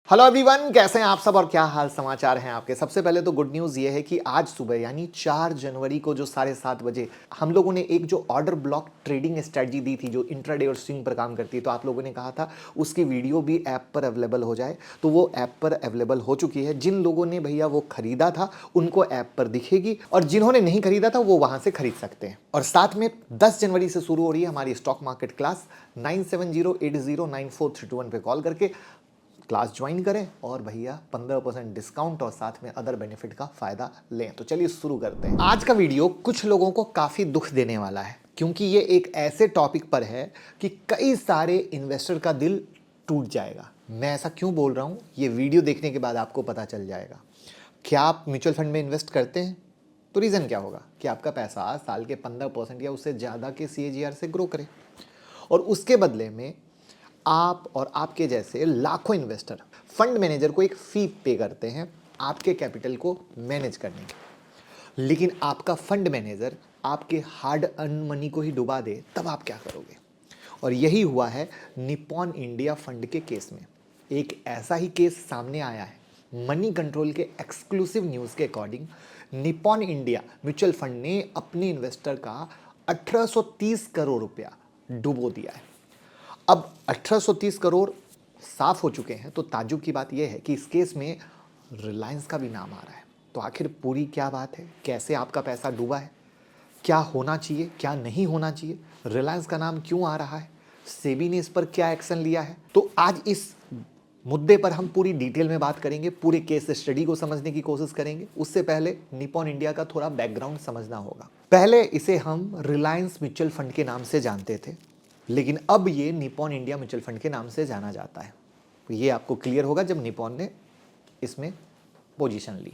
Hello everyone, कैसे हैं आप सब और क्या हाल समाचार हैं आपके। सबसे पहले तो गुड न्यूज़ ये है कि आज सुबह यानी 4 जनवरी को जो 7:30 बजे हम लोगों ने एक जो ऑर्डर ब्लॉक ट्रेडिंग स्ट्रेटजी दी थी जो इंट्राडे और स्विंग पर काम करती है, तो आप लोगों ने कहा था उसकी वीडियो भी ऐप पर अवेलेबल हो जाए, तो वो ऐप पर अवेलेबल हो चुकी है। जिन लोगों ने भैया वो खरीदा था उनको ऐप पर दिखेगी और जिन्होंने नहीं खरीदा था वो वहां से खरीद सकते हैं। और साथ में 10 जनवरी से शुरू हो रही है हमारी स्टॉक मार्केट क्लास। 9708094321 पे कॉल करके क्लास ज्वाइन करें और भैया 15% डिस्काउंट और साथ में अदर बेनिफिट का फायदा लें। तो चलिए शुरू करते हैं। आज का वीडियो कुछ लोगों को काफी दुख देने वाला है, क्योंकि ये एक ऐसे टॉपिक पर है कि कई सारे इन्वेस्टर का दिल टूट जाएगा। मैं ऐसा क्यों बोल रहा हूं, ये वीडियो देखने के बाद आपको पता चल जाएगा। क्या आप म्यूचुअल फंड में इन्वेस्ट करते हैं? तो रीजन क्या होगा कि आपका पैसा साल के 15% या उससे ज्यादा के CAGR से ग्रो करे, और उसके बदले में आप और आपके जैसे लाखों इन्वेस्टर फंड मैनेजर को एक फी पे करते हैं आपके कैपिटल को मैनेज करने की। लेकिन आपका फंड मैनेजर आपके हार्ड अर्न मनी को ही डुबा दे, तब आप क्या करोगे? और यही हुआ है निप्पॉन इंडिया फंड के केस में। एक ऐसा ही केस सामने आया है। मनी कंट्रोल के एक्सक्लूसिव न्यूज़ के according Nippon India mutual fund ने अपने इन्वेस्टर का 1830 करोड़ रुपया डुबो दिया है। अब 1830 करोड़ साफ हो चुके हैं, तो ताज्जुब की बात यह है कि इस केस में रिलायंस का भी नाम आ रहा है। तो आखिर पूरी क्या बात है, कैसे आपका पैसा डूबा है, क्या होना चाहिए क्या नहीं होना चाहिए, रिलायंस का नाम क्यों आ रहा है, सेबी ने इस पर क्या एक्शन लिया है, तो आज इस मुद्दे पर हम पूरी डिटेल में बात करेंगे। पूरे केस स्टडी को समझने की कोशिश करेंगे। उससे पहले निप्पॉन इंडिया का थोड़ा बैकग्राउंड समझना होगा। पहले इसे हम रिलायंस म्यूचुअल फंड के नाम से जानते थे, लेकिन अब ये निप्पॉन इंडिया म्यूचुअल फंड के नाम से जाना जाता है। तो ये आपको क्लियर होगा जब निप्पॉन ने इसमें पोजीशन ली।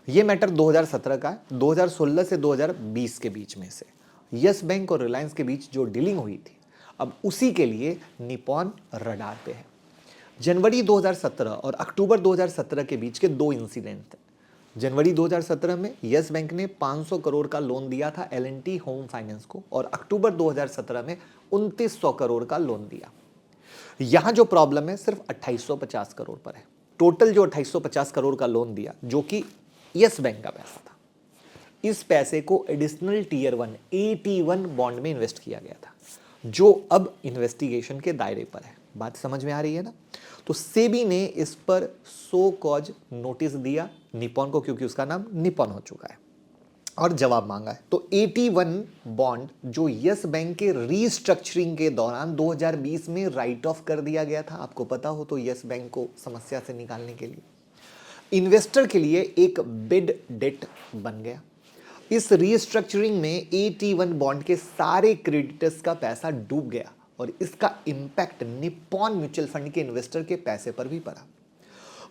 ये मैटर 2017 का है। 2016 से 2020 के बीच में से यस बैंक और रिलायंस के बीच जो डीलिंग हुई थी, अब उसी के लिए निप्पॉन रडार पे है। जनवरी 2017 और अक्टूबर 2017 के बीच के दो इंसिडेंट थे। जनवरी 2017 में यस बैंक ने 500 करोड़ का लोन दिया था L&T होम फाइनेंस को, और अक्टूबर 2017 में 2900 करोड़ का लोन दिया। यहां जो प्रॉब्लम है सिर्फ 2850 करोड़ पर है। टोटल जो 2850 करोड़ का लोन दिया, जो कि यस बैंक का पैसा था, इस पैसे को एडिशनल टीयर 1 AT1 बॉन्ड में इन्वेस्ट किया गया था, जो अब इन्वेस्टिगेशन के दायरे पर है। बात समझ में आ रही है ना? तो सेबी ने इस पर सो कॉज नोटिस दिया निप्पॉन को, क्योंकि उसका नाम निप्पॉन हो चुका है, और जवाब मांगा है। तो AT1 बॉन्ड जो यस बैंक के रीस्ट्रक्चरिंग के दौरान 2020 में राइट ऑफ कर दिया गया था, आपको पता हो तो, यस बैंक को समस्या से निकालने के लिए इन्वेस्टर के लिए एक बिड डेट बन गया। इस रीस्ट्रक्चरिंग में AT1 बॉन्ड के सारे क्रेडिटर्स का पैसा डूब गया, और इसका इंपैक्ट निप्पॉन म्यूचुअल फंड के इन्वेस्टर के पैसे पर भी पड़ा।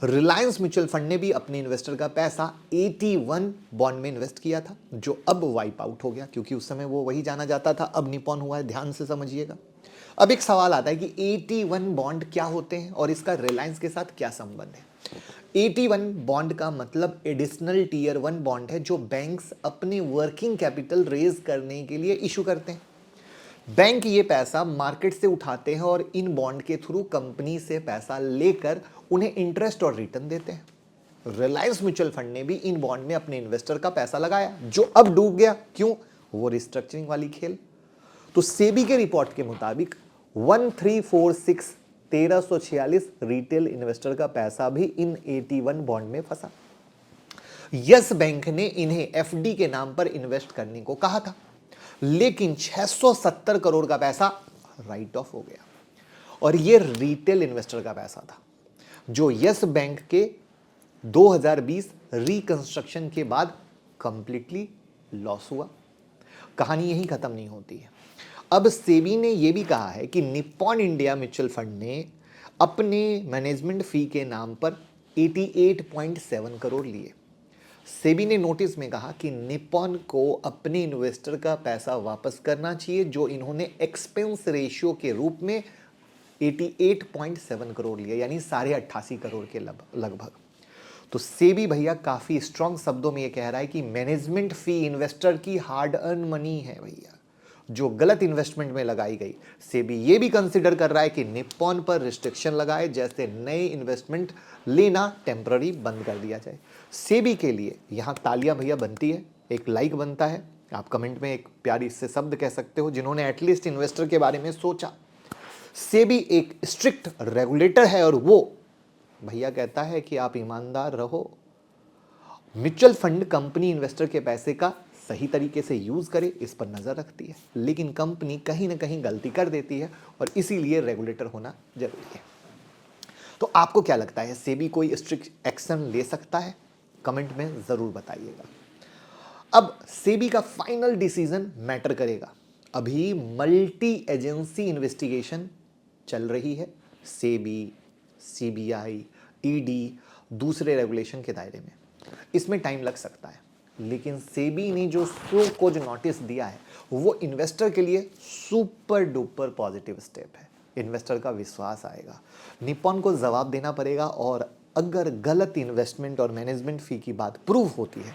रिलायंस म्यूचुअल फंड ने भी अपने इन्वेस्टर का पैसा AT1 बॉन्ड में इन्वेस्ट किया था, जो अब वाइप आउट हो गया, क्योंकि उस समय वो वही जाना जाता था, अब निप्पॉन हुआ है। ध्यान से समझिएगा। अब एक सवाल आता है कि AT1 बॉन्ड क्या होते हैं और इसका रिलायंस के साथ क्या संबंध है। AT1 बॉन्ड का मतलब एडिशनल टीयर 1 बॉन्ड है, जो बैंक्स अपने वर्किंग कैपिटल रेज करने के लिए इशू करते हैं। बैंक ये पैसा मार्केट से उठाते हैं और इन बॉन्ड के थ्रू कंपनी से पैसा लेकर उन्हें इंटरेस्ट और रिटर्न देते हैं। रिलायंस म्यूचुअल फंड ने भी इन बॉन्ड में अपने इन्वेस्टर का पैसा लगाया, जो अब डूब गया। क्यों? वो रिस्ट्रक्चरिंग वाली खेल। तो सेबी के रिपोर्ट के मुताबिक 1346 1346 रिटेल इन्वेस्टर का पैसा भी इन AT1 बॉन्ड में फंसा। यस बैंक ने इन्हें FD के नाम पर इन्वेस्ट करने को कहा था, लेकिन 670 करोड़ का पैसा राइट ऑफ हो गया, और यह रिटेल इन्वेस्टर का पैसा था, जो यस बैंक के 2020 रिकंस्ट्रक्शन के बाद कंप्लीटली लॉस हुआ। कहानी यहीं खत्म नहीं होती है। अब सेबी ने यह भी कहा है कि निप्पॉन इंडिया म्यूचुअल फंड ने अपने मैनेजमेंट फी के नाम पर 88.7 करोड़ लिए। सेबी ने नोटिस में कहा कि निप्पॉन को अपने इन्वेस्टर का पैसा वापस करना चाहिए, जो इन्होंने एक्सपेंस रेशियो के रूप में 88.7 करोड़ लिया, यानी 88.5 करोड़ के लगभग। तो सेबी भैया काफी स्ट्रांग शब्दों में यह कह रहा है कि मैनेजमेंट फी इन्वेस्टर की हार्ड अर्न मनी है भैया, जो गलत इन्वेस्टमेंट में लगाई गई, सेबी ये भी कंसिडर कर रहा है कि निप्पॉन पर रिस्ट्रिक्शन लगाए, जैसे नए इन्वेस्टमेंट लेना टेम्पररी बंद कर दिया जाए। सेबी के लिए यहां तालियां भैया बनती है, एक लाइक बनता है। आप कमेंट में एक प्यारी से शब्द कह सकते हो जिन्होंने एटलीस्ट इन्वेस्टर के बारे में सोचा। सेबी एक स्ट्रिक्ट रेगुलेटर है और वो भैया कहता है कि आप ईमानदार रहो, म्यूचुअल फंड कंपनी इन्वेस्टर के पैसे का सही तरीके से यूज करे, इस पर नजर रखती है। लेकिन कंपनी कहीं ना कहीं गलती कर देती है और इसीलिए रेगुलेटर होना जरूरी है। तो आपको क्या लगता है, सेबी कोई स्ट्रिक्ट एक्शन ले सकता है? कमेंट में जरूर बताइएगा। अब सेबी का फाइनल डिसीजन मैटर करेगा। अभी मल्टी एजेंसी इन्वेस्टिगेशन चल रही है, सेबी, सीबीआई, ईडी, दूसरे रेगुलेशन के दायरे में। इसमें टाइम लग सकता है, लेकिन सेबी ने जो सो कुछ नोटिस दिया है वो इन्वेस्टर के लिए सुपर डुपर पॉजिटिव स्टेप है। इन्वेस्टर का विश्वास आएगा, निप्पॉन को जवाब देना पड़ेगा, और अगर गलत इन्वेस्टमेंट और मैनेजमेंट फी की बात प्रूव होती है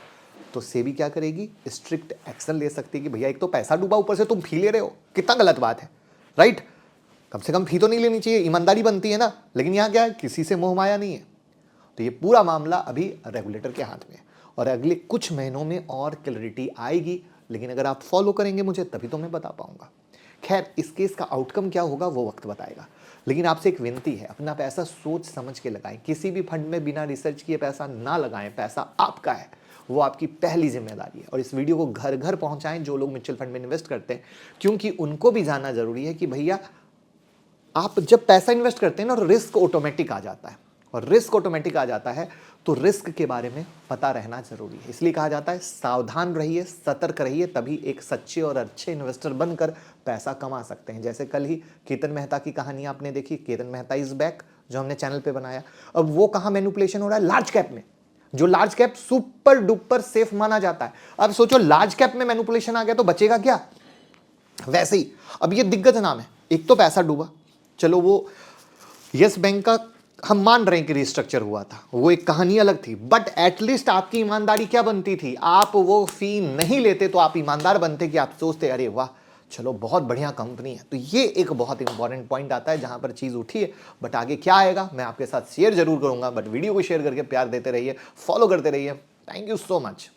तो सेबी क्या करेगी, स्ट्रिक्ट एक्शन ले सकती है कि भैया एक तो पैसा डूबा, ऊपर से तुम फी ले रहे हो, कितना गलत बात है, राइट? कम से कम फी तो नहीं लेनी चाहिए, ईमानदारी बनती है ना। लेकिन यहाँ क्या है, किसी से मोह माया नहीं है। तो ये पूरा मामला अभी रेगुलेटर के हाथ में है और अगले कुछ महीनों में और क्लैरिटी आएगी। लेकिन अगर आप फॉलो करेंगे मुझे तभी तो मैं बता पाऊंगा। खैर, इस केस का आउटकम क्या होगा वो वक्त बताएगा। लेकिन आपसे एक विनती है, अपना पैसा सोच समझ के लगाएं। किसी भी फंड में बिना रिसर्च किए पैसा ना लगाएं। पैसा आपका है, वो आपकी पहली जिम्मेदारी है। और इस वीडियो को घर घर पहुंचाएं जो लोग म्यूचुअल फंड में इन्वेस्ट करते हैं, क्योंकि उनको भी जानना जरूरी है कि भैया आप जब पैसा इन्वेस्ट करते हैं ना, रिस्क ऑटोमेटिक आ जाता है, और रिस्क ऑटोमेटिक आ जाता है तो रिस्क के बारे में पता रहना जरूरी है। इसलिए कहा जाता है सावधान रहिए, सतर्क रहिए, तभी एक सच्चे और अच्छे इन्वेस्टर बनकर पैसा कमा सकते हैं। जैसे कल ही केतन मेहता की कहानी आपने देखी, केतन मेहता इज बैक, जो हमने चैनल पे बनाया। अब वो कहाँ मैनिपुलेशन हो रहा है, लार्ज कैप में, जो large cap super duper safe माना जाता है। अब सोचो लार्ज कैप में मैनिपुलेशन आ गया तो बचेगा क्या? वैसे ही अब ये दिग्गज नाम है, एक तो पैसा डूबा, चलो वो यस बैंक का हम मान रहे हैं कि रिस्ट्रक्चर हुआ था, वो एक कहानी अलग थी, बट एटलीस्ट आपकी ईमानदारी क्या बनती थी? आप वो फी नहीं लेते तो आप ईमानदार बनते कि आप सोचते अरे वाह चलो बहुत बढ़िया कंपनी है। तो ये एक बहुत इंपॉर्टेंट पॉइंट आता है जहां पर चीज उठी है। बट आगे क्या आएगा मैं आपके साथ शेयर जरूर करूंगा। बट वीडियो को शेयर करके प्यार देते रहिए, फॉलो करते रहिए। Thank you so much.